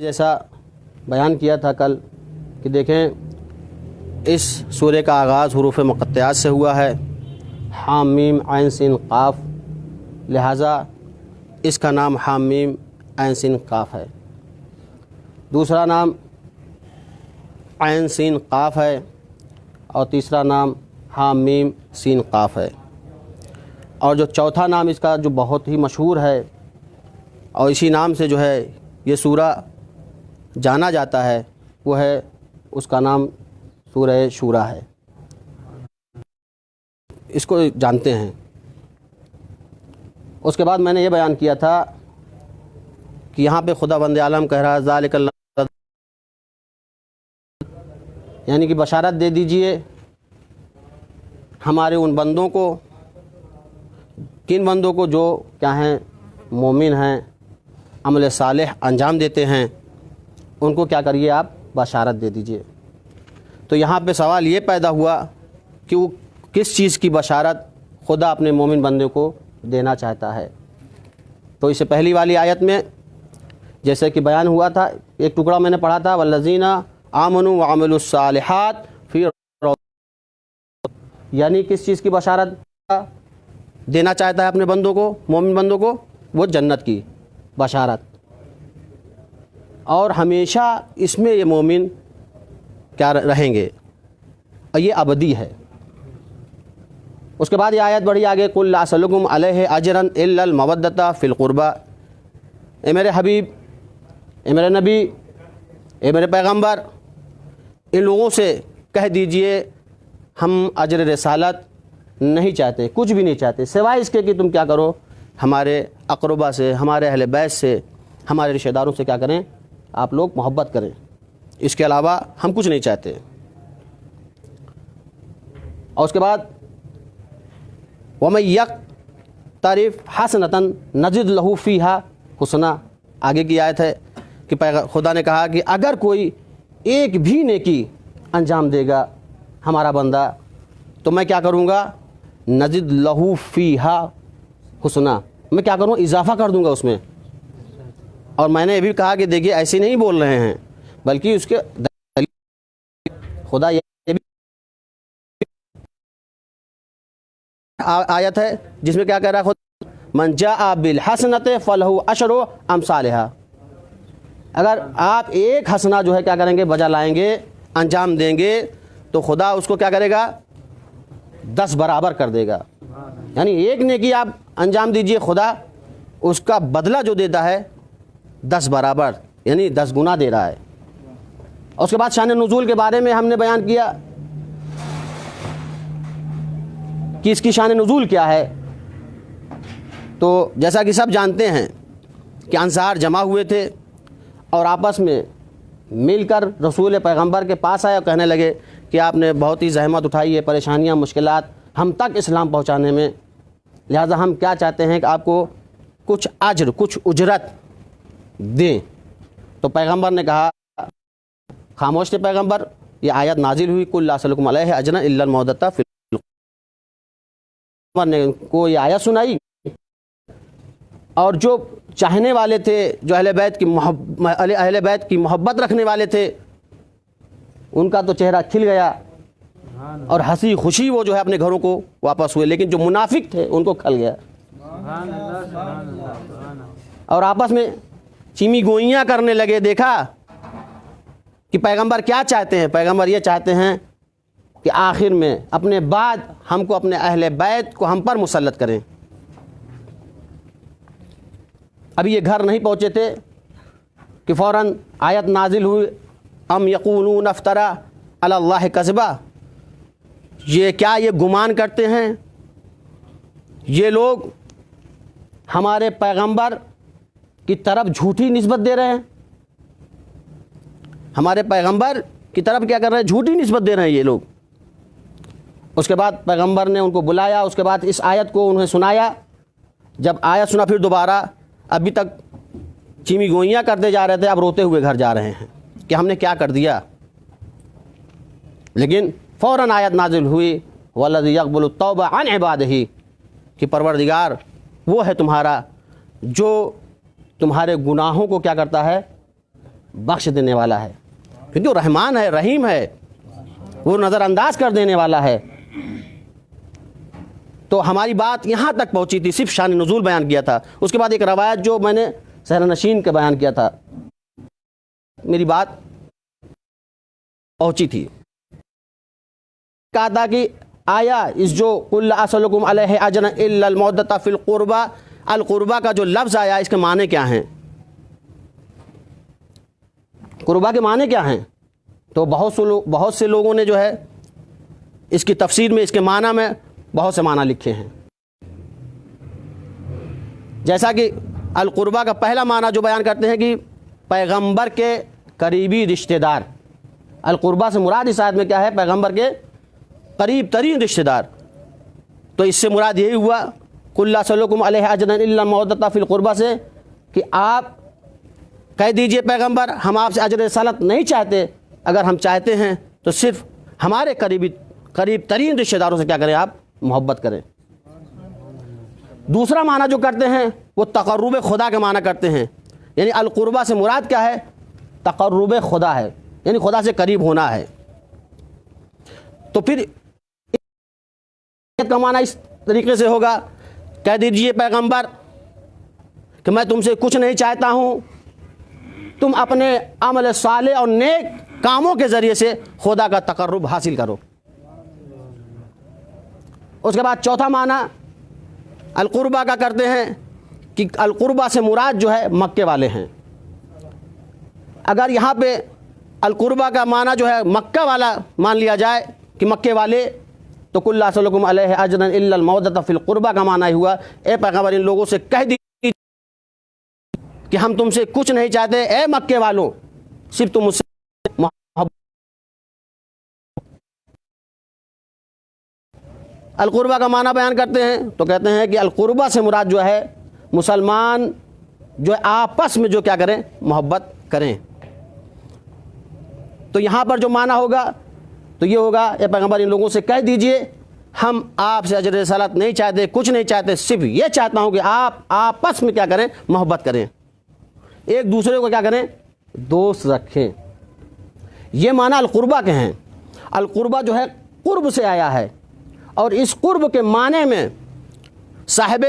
جیسا بیان کیا تھا کل کہ دیکھیں اس سورہ کا آغاز حروف مقطعات سے ہوا ہے، حامیم عین سین قاف، لہٰذا اس کا نام حامیم عین سین قاف ہے۔ دوسرا نام عین سین قاف ہے اور تیسرا نام حامیم سین قاف ہے، اور جو چوتھا نام اس کا جو بہت ہی مشہور ہے اور اسی نام سے جو ہے یہ سورہ جانا جاتا ہے وہ ہے، اس کا نام سورہ شورا ہے، اس کو جانتے ہیں۔ اس کے بعد میں نے یہ بیان کیا تھا کہ یہاں پہ خدا بند عالم کہہ رہا ہے ذالک اللہ، یعنی کہ بشارت دے دیجئے ہمارے ان بندوں کو، کن بندوں کو جو کیا ہیں مومن ہیں، عمل صالح انجام دیتے ہیں، ان کو کیا کریے آپ بشارت دے دیجئے۔ تو یہاں پہ سوال یہ پیدا ہوا کہ وہ کس چیز کی بشارت خدا اپنے مومن بندے کو دینا چاہتا ہے۔ تو اس سے پہلی والی آیت میں جیسے کہ بیان ہوا تھا، ایک ٹکڑا میں نے پڑھا تھا والذین آمنوا وعملوا الصالحات فی، یعنی کس چیز کی بشارت دینا چاہتا ہے اپنے بندوں کو، مومن بندوں کو؟ وہ جنت کی بشارت، اور ہمیشہ اس میں یہ مومن کیا رہیں گے، اور یہ ابدی ہے۔ اس کے بعد یہ آیت بڑھی آگے، قل لا اسألکم علیہ اجرا الا المودۃ فی القربى، اے میرے حبیب، اے میرے نبی، اے میرے پیغمبر، ان لوگوں سے کہہ دیجئے ہم اجر رسالت نہیں چاہتے، کچھ بھی نہیں چاہتے سوائے اس کے کہ تم کیا کرو، ہمارے اقربا سے، ہمارے اہل بیت سے، ہمارے رشتہ داروں سے کیا کریں، آپ لوگ محبت کریں، اس کے علاوہ ہم کچھ نہیں چاہتے۔ اور اس کے بعد وَمَن يَقْتَرِفْ حَسَنَةً نَزِدْ لَهُ فِيهَا حُسْنًا، آگے کی آیت ہے کہ خدا نے کہا کہ اگر کوئی ایک بھی نیکی انجام دے گا ہمارا بندہ تو میں کیا کروں گا، نزد لہو فیہا حسنا، میں کیا کروں، اضافہ کر دوں گا اس میں۔ اور میں نے یہ بھی کہا کہ دیکھیے ایسے نہیں بول رہے ہیں، بلکہ اس کے خدا یہ بھی آیت ہے جس میں کیا کہہ رہا ہے خود، من جاء بالحسنۃ فلہ عشر امثالھا، اگر آپ ایک حسنہ جو ہے کیا کریں گے، بجا لائیں گے، انجام دیں گے، تو خدا اس کو کیا کرے گا، 10 برابر کر دے گا۔ یعنی ایک نیکی آپ انجام دیجئے، خدا اس کا بدلہ جو دیتا ہے 10 برابر، یعنی 10 گنا دے رہا ہے۔ اور اس کے بعد شان نزول کے بارے میں ہم نے بیان کیا کہ اس کی شان نزول کیا ہے۔ تو جیسا کہ سب جانتے ہیں کہ انصار جمع ہوئے تھے اور آپس میں مل کر رسول پیغمبر کے پاس آئے اور کہنے لگے کہ آپ نے بہت ہی زحمت اٹھائی ہے، پریشانیاں مشکلات ہم تک اسلام پہنچانے میں، لہٰذا ہم کیا چاہتے ہیں کہ آپ کو کچھ اجر، کچھ اجرت دیں۔ تو پیغمبر نے کہا، خاموش تھے پیغمبر، یہ آیت نازل ہوئی قل لا اسألکم علیہ اجرا الا المودۃ فی القربى، پیغمبر نے ان کو یہ آیت سنائی، اور جو چاہنے والے تھے، جو اہل بیت کی محبت رکھنے والے تھے، ان کا تو چہرہ کھل گیا اور ہنسی خوشی وہ جو ہے اپنے گھروں کو واپس ہوئے، لیکن جو منافق تھے ان کو کھل گیا اور آپس میں چیمی گوئیاں کرنے لگے۔ دیکھا کہ پیغمبر کیا چاہتے ہیں، پیغمبر یہ چاہتے ہیں کہ آخر میں اپنے بعد ہم کو، اپنے اہل بیت کو ہم پر مسلط کریں۔ ابھی یہ گھر نہیں پہنچے تھے کہ فوراً آیت نازل ہوئی، ام یقولون افتری علی اللہ کذبا، یہ کیا یہ گمان کرتے ہیں یہ لوگ ہمارے پیغمبر کی طرف جھوٹی نسبت دے رہے ہیں، ہمارے پیغمبر کی طرف کیا کر رہے ہیں، جھوٹی نسبت دے رہے ہیں یہ لوگ۔ اس کے بعد پیغمبر نے ان کو بلایا، اس کے بعد اس آیت کو انہیں سنایا۔ جب آیت سنا پھر دوبارہ، ابھی تک چیمی گوئیاں کرتے جا رہے تھے، اب روتے ہوئے گھر جا رہے ہیں کہ ہم نے کیا کر دیا۔ لیکن فوراً آیت نازل ہوئی والذی یقبل التوبہ عن عبادہ، کہ پروردگار وہ ہے تمہارا جو تمہارے گناہوں کو کیا کرتا ہے، بخش دینے والا ہے، کیونکہ وہ رحمان ہے، رحیم ہے، وہ نظر انداز کر دینے والا ہے۔ تو ہماری بات یہاں تک پہنچی تھی، صرف شان نزول بیان کیا تھا۔ اس کے بعد ایک روایت جو میں نے صحرا نشین کا بیان کیا تھا، میری بات پہنچی تھی، کہا تھا کہ آیا اس جو قل لا اسألکم علیہ اجرا الا المودۃ فی القربہ، القربہ کا جو لفظ آیا اس کے معنی کیا ہیں؟ قربہ کے معنی کیا ہیں؟ تو بہت سے لوگوں نے جو ہے اس کی تفسیر میں، اس کے معنی میں بہت سے معنی لکھے ہیں۔ جیسا کہ القربہ کا پہلا معنی جو بیان کرتے ہیں کہ پیغمبر کے قریبی رشتہ دار۔ القربہ سے مراد اس آیت میں کیا ہے؟ پیغمبر کے قریب ترین رشتہ دار۔ تو اس سے مراد یہی ہوا قل لا اسألکم علیہ اجرا الا المودۃ فی القربہ سے، کہ آپ کہہ دیجئے پیغمبر ہم آپ سے اجر رسالت نہیں چاہتے، اگر ہم چاہتے ہیں تو صرف ہمارے قریب ترین رشتہ داروں سے کیا کریں؟ آپ محبت کریں۔ دوسرا معنی جو کرتے ہیں وہ تقرب خدا کے معنی کرتے ہیں، یعنی القربہ سے مراد کیا ہے؟ تقرب خدا ہے، یعنی خدا سے قریب ہونا ہے۔ تو پھر کا معنی اس طریقے سے ہوگا، کہہ دیجئے پیغمبر کہ میں تم سے کچھ نہیں چاہتا ہوں، تم اپنے عمل صالح اور نیک کاموں کے ذریعے سے خدا کا تقرب حاصل کرو۔ اس کے بعد چوتھا معنی القربہ کا کرتے ہیں کہ القربہ سے مراد جو ہے مکے والے ہیں۔ اگر یہاں پہ القربہ کا معنی جو ہے مکہ والا مان لیا جائے کہ مکے والے، تو قل لا اسألکم علیہ اجرا الا المودۃ فی القربہ کا معنی ہوا اے پیغمبر ان لوگوں سے کہہ دیجیے کہ ہم تم سے کچھ نہیں چاہتے، اے مکے والوں صرف تم مجھ سے محبت۔ القربہ کا معنی بیان کرتے ہیں تو کہتے ہیں کہ القربہ سے مراد جو ہے مسلمان جو آپس میں جو کیا کریں؟ محبت کریں۔ تو یہاں پر جو معنی ہوگا تو یہ ہوگا اے پیغمبر ان لوگوں سے کہہ دیجئے ہم آپ سے اجر رسالت نہیں چاہتے، کچھ نہیں چاہتے، صرف یہ چاہتا ہوں کہ آپ آپس میں کیا کریں؟ محبت کریں، ایک دوسرے کو کیا کریں؟ دوست رکھیں۔ یہ معنی القربہ کے ہیں۔ القربہ جو ہے قرب سے آیا ہے، اور اس قرب کے معنی میں صاحب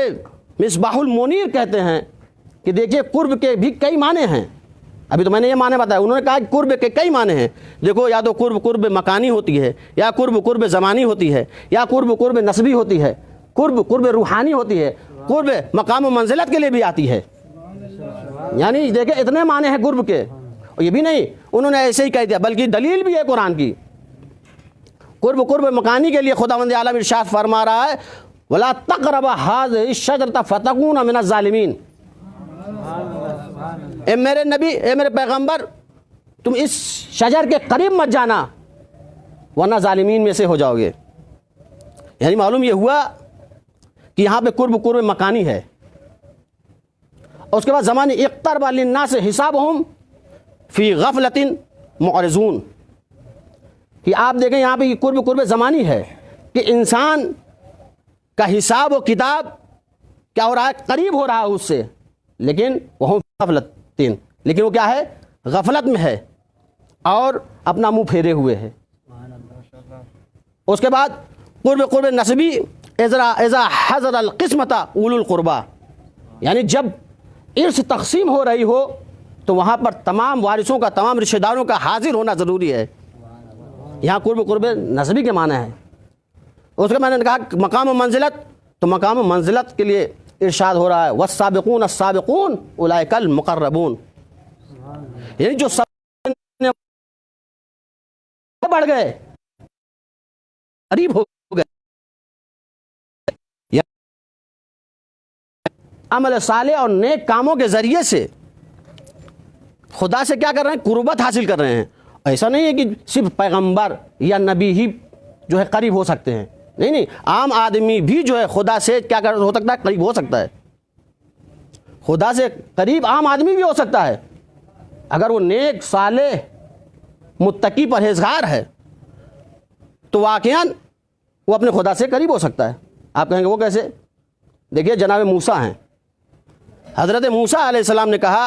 مصباح المنیر کہتے ہیں کہ دیکھیے قرب کے بھی کئی معنی ہیں۔ ابھی تو میں نے یہ معنی بتایا، انہوں نے کہا کہ قرب کے کئی معنی ہیں۔ دیکھو یا تو قرب مکانی ہوتی ہے، یا قرب زمانی ہوتی ہے، یا قرب نسبی ہوتی ہے، قرب روحانی ہوتی ہے، قرب مقام و منزلت کے لیے بھی آتی ہے۔ یعنی دیکھیں اتنے معنی ہیں قرب کے، اور یہ بھی نہیں انہوں نے ایسے ہی کہہ دیا، بلکہ دلیل بھی ہے قرآن کی۔ قرب مکانی کے لیے خداوند عالم ارشاد فرما رہا ہے وَلَا تَقْرَبَا هَٰذِهِ الشَّجَرَةَ فَتَكُونَ مِنَ الظَّالِمِينَ۔ اے میرے نبی، اے میرے پیغمبر، تم اس شجر کے قریب مت جانا ورنہ ظالمین میں سے ہو جاؤ گے۔ یعنی معلوم یہ ہوا کہ یہاں پہ قرب مکانی ہے۔ اور اس کے بعد زمانے اقترب للناس حسابهم فی غفلۃ معرضون، کہ آپ دیکھیں یہاں پہ یہ قرب زمانی ہے کہ انسان کا حساب و کتاب کیا ہو رہا ہے؟ قریب ہو رہا ہے اس سے، لیکن وہ غفلتین، لیکن وہ کیا ہے؟ غفلت میں ہے اور اپنا منہ پھیرے ہوئے ہے۔ اس کے بعد قرب نسبی اذا حضر القسمۃ اولو القربہ، یعنی جب ارث تقسیم ہو رہی ہو تو وہاں پر تمام وارثوں کا، تمام رشتہ داروں کا حاضر ہونا ضروری ہے۔ یہاں قرب نسبی کے معنی ہے۔ اس کے میں نے کہا مقام و منزلت، تو مقام و منزلت کے لیے ارشاد ہو رہا ہے والسابقون السابقون اولئک المقربون، یعنی جو سب بڑھ گئے، قریب ہو گئے، عمل صالح اور نیک کاموں کے ذریعے سے خدا سے کیا کر رہے ہیں؟ قربت حاصل کر رہے ہیں۔ ایسا نہیں ہے کہ صرف پیغمبر یا نبی ہی جو ہے قریب ہو سکتے ہیں، نہیں، عام آدمی بھی جو ہے خدا سے کیا ہو سکتا ہے؟ قریب ہو سکتا ہے۔ خدا سے قریب عام آدمی بھی ہو سکتا ہے اگر وہ نیک، صالح، متقی، پرہیزگار ہے تو واقعاً وہ اپنے خدا سے قریب ہو سکتا ہے۔ آپ کہیں گے وہ کیسے؟ دیکھیے جناب موسیٰ ہیں، حضرت موسیٰ علیہ السلام نے کہا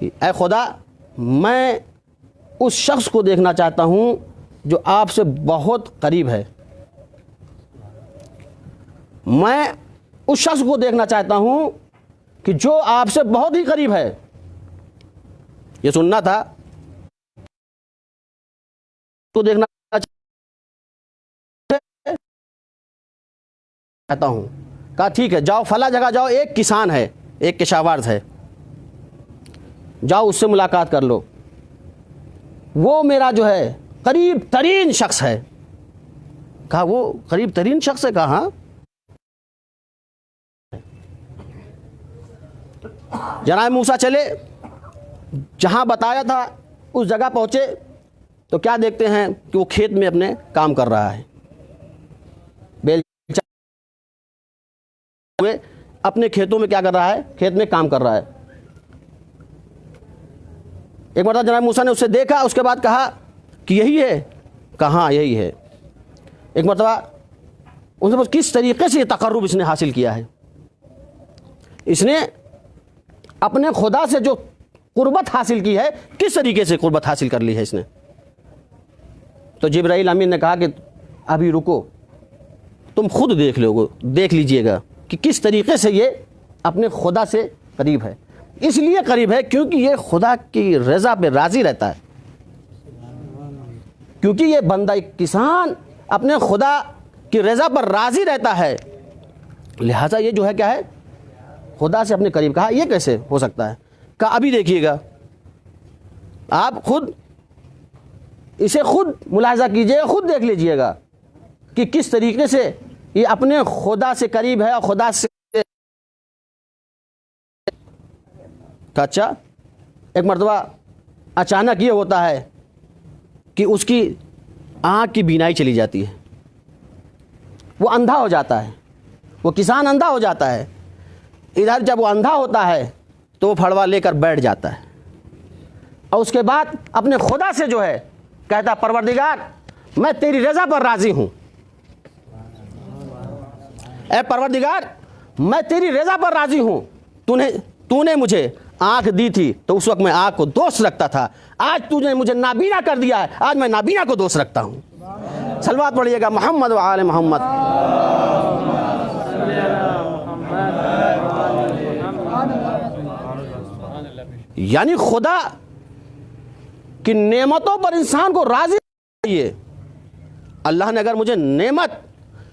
کہ اے خدا میں اس شخص کو دیکھنا چاہتا ہوں جو آپ سے بہت قریب ہے، میں اس شخص کو دیکھنا چاہتا ہوں کہ جو آپ سے بہت ہی قریب ہے۔ یہ سننا تھا تو دیکھنا چاہتا ہوں۔ کہا ٹھیک ہے، جاؤ فلاں جگہ جاؤ، ایک کسان ہے، ایک کشاورز ہے، جاؤ اس سے ملاقات کر لو، وہ میرا جو ہے قریب ترین شخص ہے۔ کہا وہ قریب ترین شخص ہے؟ کہا ہاں۔ جناب موسیٰ چلے، جہاں بتایا تھا اس جگہ پہنچے تو کیا دیکھتے ہیں کہ وہ کھیت میں اپنے کام کر رہا ہے، بیل اپنے کھیتوں میں کیا کر رہا ہے؟ کھیت میں کام کر رہا ہے۔ ایک مرتبہ جناب موسیٰ نے اسے دیکھا، اس کے بعد کہا کہ یہی ہے؟ کہا ہاں یہی ہے۔ ایک مرتبہ ان سے کس طریقے سے یہ تقرب اس نے حاصل کیا ہے؟ اس نے اپنے خدا سے جو قربت حاصل کی ہے، کس طریقے سے قربت حاصل کر لی ہے اس نے؟ تو جبرائیل امین نے کہا کہ ابھی رکو، تم خود دیکھ لیجئے گا کہ کس طریقے سے یہ اپنے خدا سے قریب ہے۔ اس لیے قریب ہے کیونکہ یہ خدا کی رضا پہ راضی رہتا ہے، کیونکہ یہ بندہ کسان اپنے خدا کی رضا پر راضی رہتا ہے، لہٰذا یہ جو ہے کیا ہے؟ خدا سے اپنے قریب۔ کہا یہ کیسے ہو سکتا ہے؟ کہا ابھی دیکھیے گا، آپ خود اسے خود ملاحظہ کیجئے، خود دیکھ لیجئے گا کہ کس طریقے سے یہ اپنے خدا سے قریب ہے اور خدا سے۔ اچھا، ایک مرتبہ اچانک یہ ہوتا ہے کہ اس کی آنکھ کی بینائی چلی جاتی ہے، وہ اندھا ہو جاتا ہے، وہ کسان اندھا ہو جاتا ہے۔ ادھر جب وہ اندھا ہوتا ہے تو وہ پھڑوا لے کر بیٹھ جاتا ہے اور اس کے بعد اپنے خدا سے جو ہے کہتا پروردگار میں تیری رضا پر راضی ہوں، اے پروردگار میں تیری رضا پر راضی ہوں، تو نے مجھے آنکھ دی تھی تو اس وقت میں آنکھ کو دوست رکھتا تھا، آج تو نے مجھے نابینا کر دیا ہے، آج میں نابینا کو دوست رکھتا ہوں۔ صلوات پڑھیے گا محمد و آل محمد۔ یعنی خدا کی نعمتوں پر انسان کو راضی چاہیے۔ اللہ نے اگر مجھے نعمت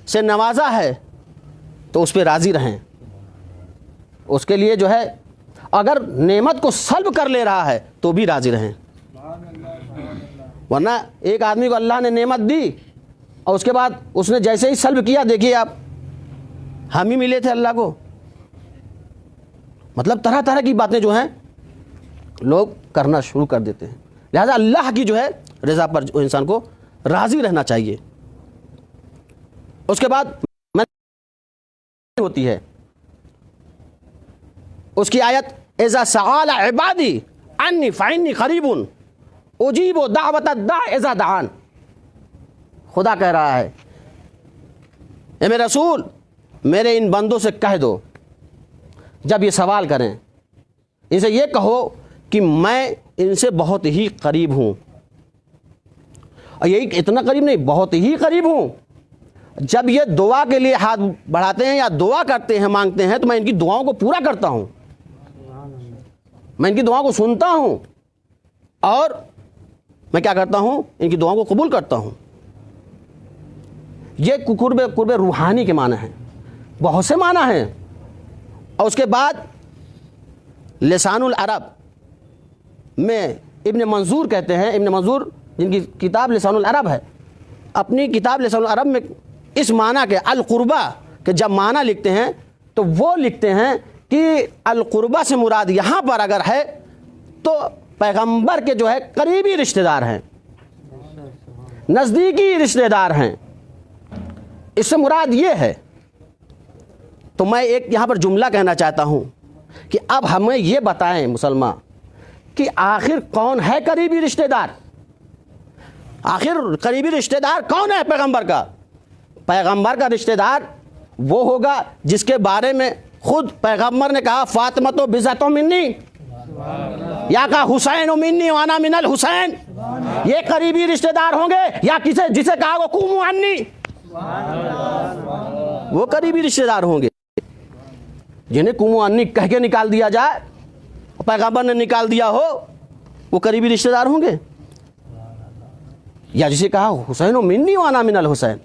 سے نوازا ہے تو اس پہ راضی رہیں، اس کے لیے جو ہے اگر نعمت کو سلب کر لے رہا ہے تو بھی راضی رہیں، ورنہ ایک آدمی کو اللہ نے نعمت دی اور اس کے بعد اس نے جیسے ہی سلب کیا، دیکھیے آپ ہم ہی ملے تھے اللہ کو، مطلب طرح طرح کی باتیں جو ہیں لوگ کرنا شروع کر دیتے ہیں۔ لہذا اللہ کی جو ہے رضا پر انسان کو راضی رہنا چاہیے۔ اس کے بعد ہوتی ہے اس کی آیت اذا سأل عبادی انی فإنی قریب اجیب دعوت الداع اذا دعان۔ خدا کہہ رہا ہے اے میرے رسول میرے ان بندوں سے کہہ دو جب یہ سوال کریں، ان سے یہ کہو کہ میں ان سے بہت ہی قریب ہوں، اور یہی اتنا قریب نہیں، بہت ہی قریب ہوں۔ جب یہ دعا کے لیے ہاتھ بڑھاتے ہیں یا دعا کرتے ہیں، مانگتے ہیں، تو میں ان کی دعاؤں کو پورا کرتا ہوں، میں ان کی دعاؤں کو سنتا ہوں اور میں کیا کرتا ہوں؟ ان کی دعاؤں کو قبول کرتا ہوں۔ یہ قرب روحانی کے معنی ہیں، بہت سے معنی ہیں۔ اور اس کے بعد لسان العرب میں ابن منظور کہتے ہیں، ابن منظور جن کی کتاب لسان العرب ہے، اپنی کتاب لسان العرب میں اس معنی کے القربہ کہ جب معنی لکھتے ہیں تو وہ لکھتے ہیں کہ القربہ سے مراد یہاں پر اگر ہے تو پیغمبر کے جو ہے قریبی رشتہ دار ہیں، نزدیکی رشتہ دار ہیں، اس سے مراد یہ ہے۔ تو میں ایک یہاں پر جملہ کہنا چاہتا ہوں کہ اب ہمیں یہ بتائیں مسلمان کہ آخر کون ہے قریبی رشتہ دار؟ آخر قریبی رشتہ دار کون ہے پیغمبر کا؟ پیغمبر کا رشتہ دار وہ ہوگا جس کے بارے میں خود پیغمبر نے کہا فاطمہ تو بضعۃ منی، یا کہا حسین منی وانا من الحسین، یہ قریبی رشتہ دار ہوں گے، یا جسے کہا وہ قوموا عنی، وہ قریبی رشتہ دار ہوں گے جنہیں قوموا عنی کہہ کے نکال دیا جائے، پیغمبر نے نکال دیا ہو، وہ قریبی رشتہ دار ہوں گے، یا جسے کہا حسین منی وانا من الحسین،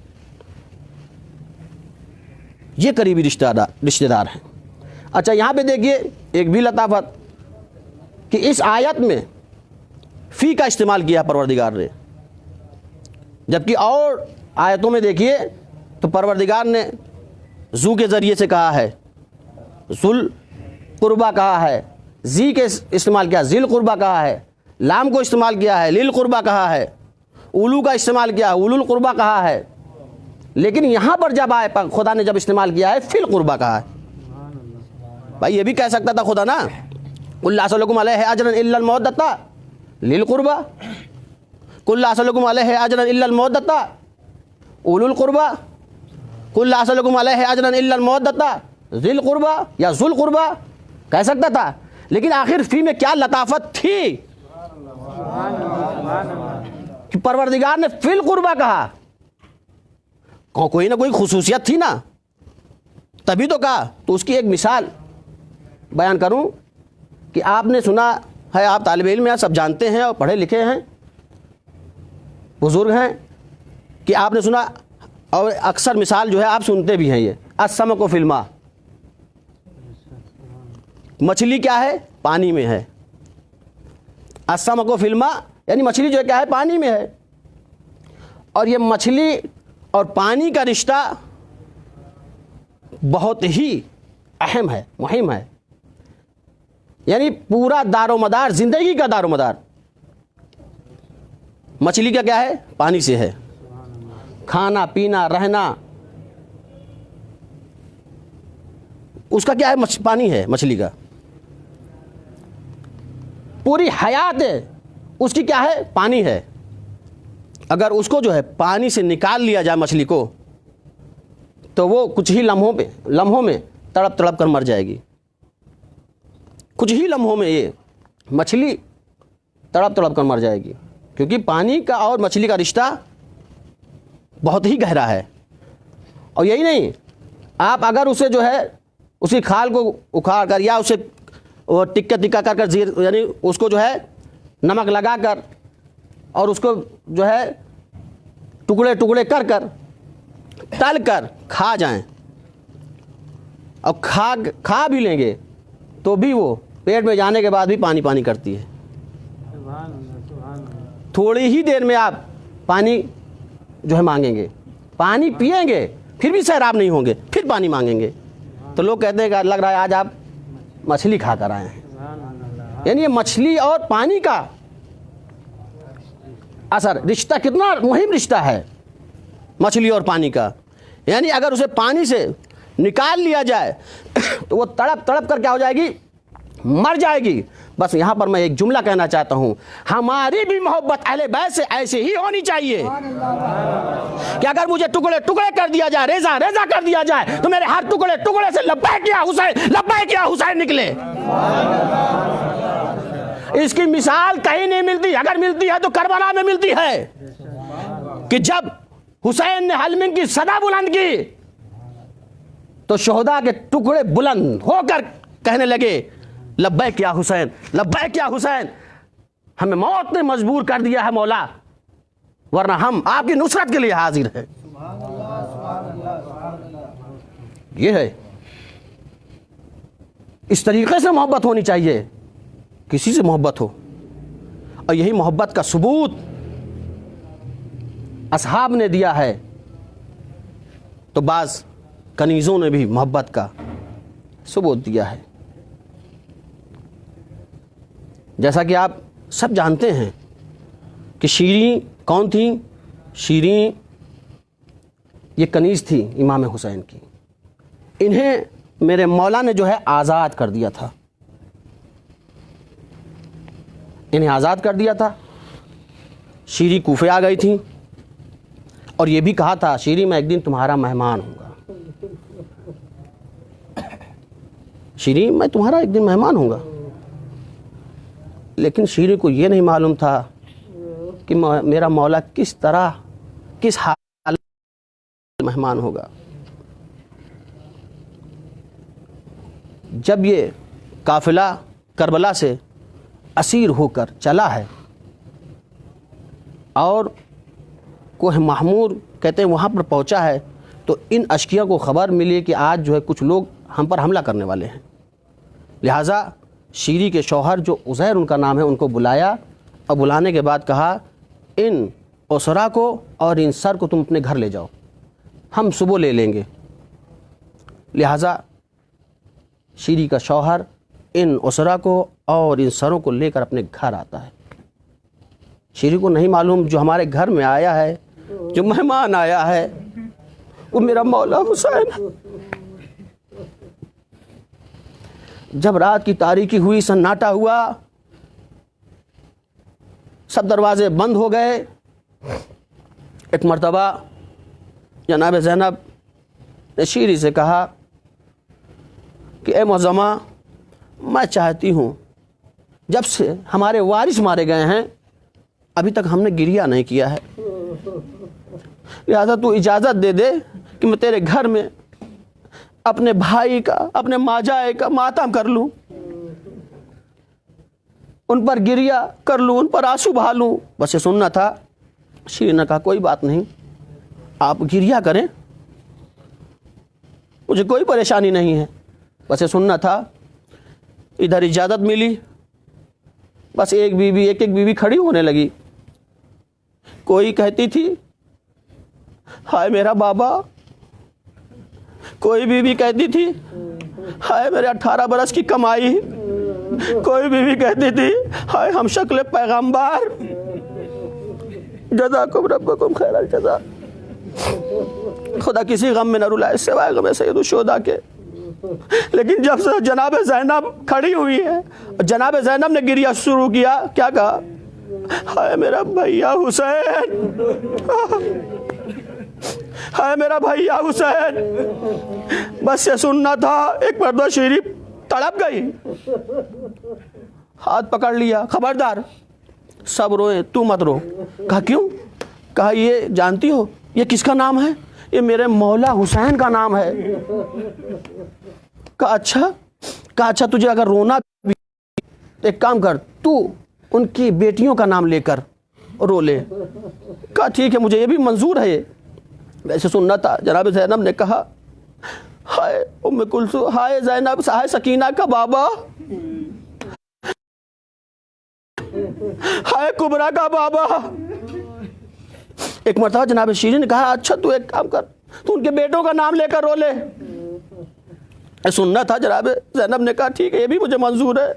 یہ قریبی رشتہ دار ہیں۔ اچھا یہاں پہ دیکھیے ایک بھی لطافت کہ اس آیت میں فی کا استعمال کیا پروردگار نے، جبکہ اور آیتوں میں دیکھیے تو پروردگار نے ذو کے ذریعے سے کہا ہے، ذل قربہ کہا ہے، زی کے استعمال کیا، ذل قربہ کہا ہے، لام کو استعمال کیا ہے، لیل قربہ کہا ہے، اولو کا استعمال کیا ہے، اولو القربہ کہا ہے، لیکن یہاں پر جب آئے خدا نے جب استعمال کیا ہے فی القربہ کہا ہے۔ بھائی یہ بھی کہہ سکتا تھا خدا نا، قل لا اسألکم علیہ اجرا الا المودۃ للقربى، قل لا اسألکم علیہ اجرا الا المودۃ اولو القربى، قل لا اسألکم علیہ اجرا الا المودۃ ذی القربى یا ذو القربى، کہہ سکتا تھا، لیکن آخر فی میں کیا لطافت تھی کہ پروردگار نے فی القربہ کہا، کوئی نہ کوئی خصوصیت تھی نا، تبھی تو کہا۔ تو اس کی ایک مثال بیان کروں کہ آپ نے سنا ہے، آپ طالب علم ہیں، سب جانتے ہیں اور پڑھے لکھے ہیں، بزرگ ہیں، کہ آپ نے سنا اور اکثر مثال جو ہے آپ سنتے بھی ہیں، یہ السمک فی الماء، مچھلی کیا ہے، پانی میں ہے، السمک فی الماء یعنی مچھلی جو ہے کیا ہے، پانی میں ہے، اور یہ مچھلی اور پانی کا رشتہ بہت ہی اہم ہے، مہم ہے، یعنی پورا دار و مدار، زندگی کا دار و مدار مچھلی کا کیا ہے، پانی سے ہے، کھانا پینا رہنا اس کا کیا ہے، پانی ہے، مچھلی کا پوری حیات ہے اس کی کیا ہے، پانی ہے۔ اگر اس کو جو ہے پانی سے نکال لیا جائے مچھلی کو، تو وہ کچھ ہی لمحوں میں تڑپ تڑپ کر مر جائے گی، کچھ ہی لمحوں میں یہ مچھلی تڑپ تڑپ کر مر جائے گی، کیونکہ پانی کا اور مچھلی کا رشتہ بہت ہی گہرا ہے۔ اور یہی نہیں، آپ اگر اسے جو ہے اسی کھال کو اکھاڑ کر یا اسے ٹکا ٹکا کر کر یعنی اس کو جو ہے نمک لگا کر اور اس کو جو ہے ٹکڑے ٹکڑے کر کر تل کر کھا جائیں، اور کھا بھی لیں گے تو بھی وہ پیٹ میں جانے کے بعد بھی پانی پانی کرتی ہے۔ تھوڑی ہی دیر میں آپ پانی جو ہے مانگیں گے، پانی پئیں گے پھر بھی سیراب نہیں ہوں گے، پھر پانی مانگیں گے، تو لوگ کہتے ہیں کہ لگ رہا ہے آج آپ مچھلی کھا کر آئے ہیں۔ یعنی یہ مچھلی اور پانی کا اثر رشتہ کتنا مہم رشتہ ہے، مچھلی اور پانی کا، یعنی اگر اسے پانی سے نکال لیا جائے تو وہ تڑپ تڑپ کر کیا ہو جائے گی، مر جائے گی۔ بس یہاں پر میں ایک جملہ کہنا چاہتا ہوں، ہماری بھی محبت اہل بیت سے ایسے ہی ہونی چاہیے کہ اگر مجھے ٹکڑے ٹکڑے کر دیا جائے، ریزہ ریزہ کر دیا جائے، تو میرے ہر ٹکڑے ٹکڑے سے لبیک یا حسین، لبیک یا حسین نکلے۔ اس کی مثال کہیں نہیں ملتی، اگر ملتی ہے تو کربلا میں ملتی ہے، کہ جب حسین نے حلمن کی صدا بلند کی تو شہداء کے ٹکڑے بلند ہو کر کہنے لگے لبیک یا حسین، لبیک یا حسین، ہمیں موت نے مجبور کر دیا ہے مولا، ورنہ ہم آپ کی نصرت کے لیے حاضر ہیں۔ یہ ہے، اس طریقے سے محبت ہونی چاہیے، کسی سے محبت ہو، اور یہی محبت کا ثبوت اصحاب نے دیا ہے، تو بعض کنیزوں نے بھی محبت کا ثبوت دیا ہے۔ جیسا کہ آپ سب جانتے ہیں کہ شیریں کون تھیں، شیریں یہ کنیز تھی امام حسین کی، انہیں میرے مولا نے جو ہے آزاد کر دیا تھا، انہیں آزاد کر دیا تھا۔ شیریں کوفے آ گئی تھیں اور یہ بھی کہا تھا، شیریں میں ایک دن تمہارا مہمان ہوں گا، شیریں میں تمہارا ایک دن مہمان ہوں گا۔ لیکن شیری کو یہ نہیں معلوم تھا کہ میرا مولا کس طرح کس حال مہمان ہوگا. جب یہ قافلہ کربلا سے اسیر ہو کر چلا ہے اور کوہ محمور کہتے ہیں وہاں پر پہنچا ہے, تو ان اشقیاء کو خبر ملی کہ آج جو ہے کچھ لوگ ہم پر حملہ کرنے والے ہیں. لہٰذا شیری کے شوہر جو عزیر ان کا نام ہے ان کو بلایا, اور بلانے کے بعد کہا ان اسرا کو اور ان سر کو تم اپنے گھر لے جاؤ, ہم صبح لے لیں گے. لہٰذا شیری کا شوہر ان اسرا کو اور ان سروں کو لے کر اپنے گھر آتا ہے. شیری کو نہیں معلوم جو ہمارے گھر میں آیا ہے, جو مہمان آیا ہے, وہ میرا مولا حسین. جب رات کی تاریکی ہوئی, سناٹا ہوا, سب دروازے بند ہو گئے, ایک مرتبہ جناب زینب نے شیری سے کہا کہ اے معظمہ, میں چاہتی ہوں جب سے ہمارے وارث مارے گئے ہیں ابھی تک ہم نے گریہ نہیں کیا ہے, لہذا تو اجازت دے دے کہ میں تیرے گھر میں اپنے بھائی کا, اپنے ماجائے کا ماتم کر لوں, ان پر گریہ کر لوں, ان پر آنسو بہا لوں. بس یہ سننا تھا. شیری نے کہا کوئی بات نہیں, آپ گریہ کریں, مجھے کوئی پریشانی نہیں ہے. بس یہ سننا تھا. ادھر اجازت ملی, بس ایک ایک بیوی کھڑی ہونے لگی. کوئی کہتی تھی ہائے میرا بابا, کوئی بیوی کہتی تھی ہائے میرے 18 برس کی کمائی, کوئی بیوی کہتی تھی ہائے ہم شکل پیغمبر. جزاکم ربکم خیر الجزا. خدا کسی غم میں نہ رلائے سوائے غم سید الشہداء کے. لیکن جب سے جناب زینب کھڑی ہوئی ہے, جناب زینب نے گریہ شروع کیا, کیا کہا ہائے میرا بھیا حسین, ہائے میرا بھیا حسین. بس یہ سننا تھا. ایک مرتبہ شیری تڑپ گئی, ہاتھ پکڑ لیا, خبردار سب روئے تو مت رو. کہا کیوں؟ کہا یہ جانتی ہو یہ کس کا نام ہے؟ یہ میرے مولا حسین کا نام ہے. کہا اچھا تجھے اگر رونا بھی, ایک کام کر, تو ان کی بیٹیوں کا نام لے کر رو لے. کہا ٹھیک ہے, مجھے یہ بھی منظور ہے. ویسے سننا تھا. جناب زینب نے کہا ہائے ام کلثوم, ہائے زینب, ہائے سکینہ کا بابا, ہائے کبرا کا بابا. ایک مرتبہ جناب شیری نے کہا اچھا تو ایک کام کر, تو ان کے بیٹوں کا نام لے کر رو لے. سننا تھا. جناب زینب نے کہا ٹھیک ہے, یہ بھی مجھے منظور ہے.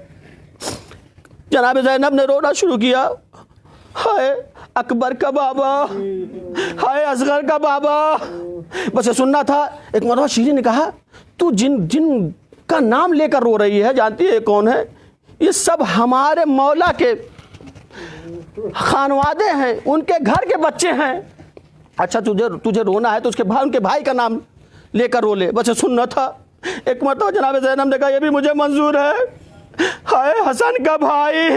جناب زینب نے رونا شروع کیا. ہائے اکبر کا بابا, ہائے اصغر کا بابا. بس یہ سننا تھا. ایک مرتبہ شیری نے کہا تو جن کا نام لے کر رو رہی ہے جانتی ہے کون ہے؟ یہ سب ہمارے مولا کے خانوادے ہیں, ان کے گھر کے بچے ہیں. اچھا تجھے رونا ہے تو ان کے بھائی کا نام لے کر رو لے. بس یہ سننا تھا. ایک مرتبہ جناب زینب نے کہا یہ بھی مجھے منظور ہے. ہائے حسن کا بھائی,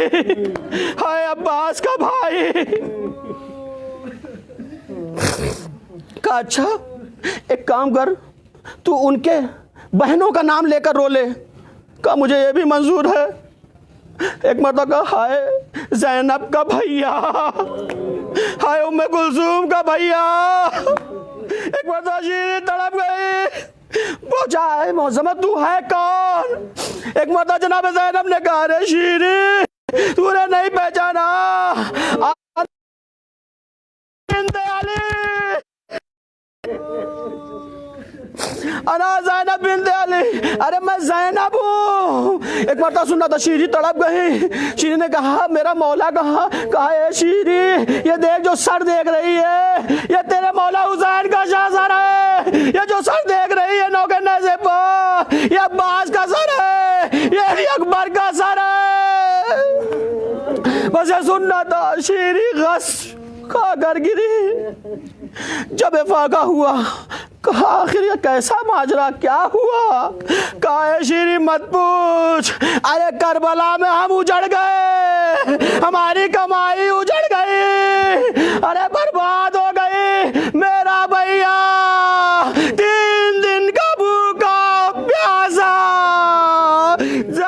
ہائے عباس کا بھائی. کہا اچھا ایک کام کر, تو ان کے بہنوں کا نام لے کر رو لے. کہا مجھے یہ بھی منظور ہے. ایک مرتبہ کہا ہائے زینب کا بھیا, ہائے ام کلثوم کا بھیا. ایک مرتبہ شیری تڑپ گئی, پوچھا ہے معظمہ تو ہے کون؟ ایک مرتبہ جناب زینب نے کہا رے شیری تو نے نہیں پہچانا, بنت علی, انا زینب بنت علی. ارے میں زینب ہوں. ایک مرتبہ سننا تھا. شیری تڑپ گئی. شیری نے کہا میرا مولا کہاں؟ کہا اے شیری یہ دیکھ جو سر دیکھ رہی ہے یہ تیرے مولا حسین کا شاہ سر ہے. یہ جو سر دیکھ رہی ہے نوکے نیزے پر یہ عباس کا سر ہے, یہ اکبر کا سر ہے. بس یہ سننا تھا. شیری غش کھا کر گری. جب افاقہ ہوا کہا آخر یہ کیسا ماجرا کیا ہوا؟ کہا اے شیری مت پوچھ، ارے کربلا میں ہم اجڑ گئے، ہماری کمائی اجڑ گئی، ارے برباد ہو گئی، میرا بھیا 3 دن کا بھوکا پیاسا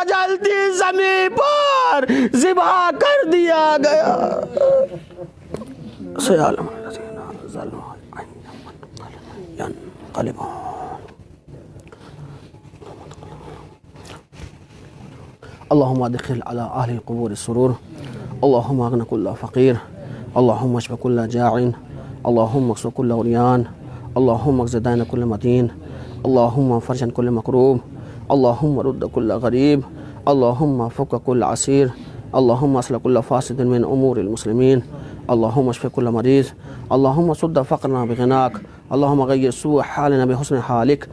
جلتی زمین پر ذبح کر دیا گیا۔ سیعلم الذین ظلموا ينقلبون۔ اللهم ادخل على اهل القبور السرور، اللهم اغن كل فقير، اللهم اشف كل جاع، اللهم اكسو كل عريان، اللهم اجز دين كل مدين، اللهم فرج عن كل مكروب، اللهم رد كل غريب، اللهم فك كل عسير، اللهم اصلح كل فاسد من امور المسلمين، اللهم اشف كل مريض، اللهم سد فقرنا بغناك، اللهم غير سوء حالنا بحسن حالك،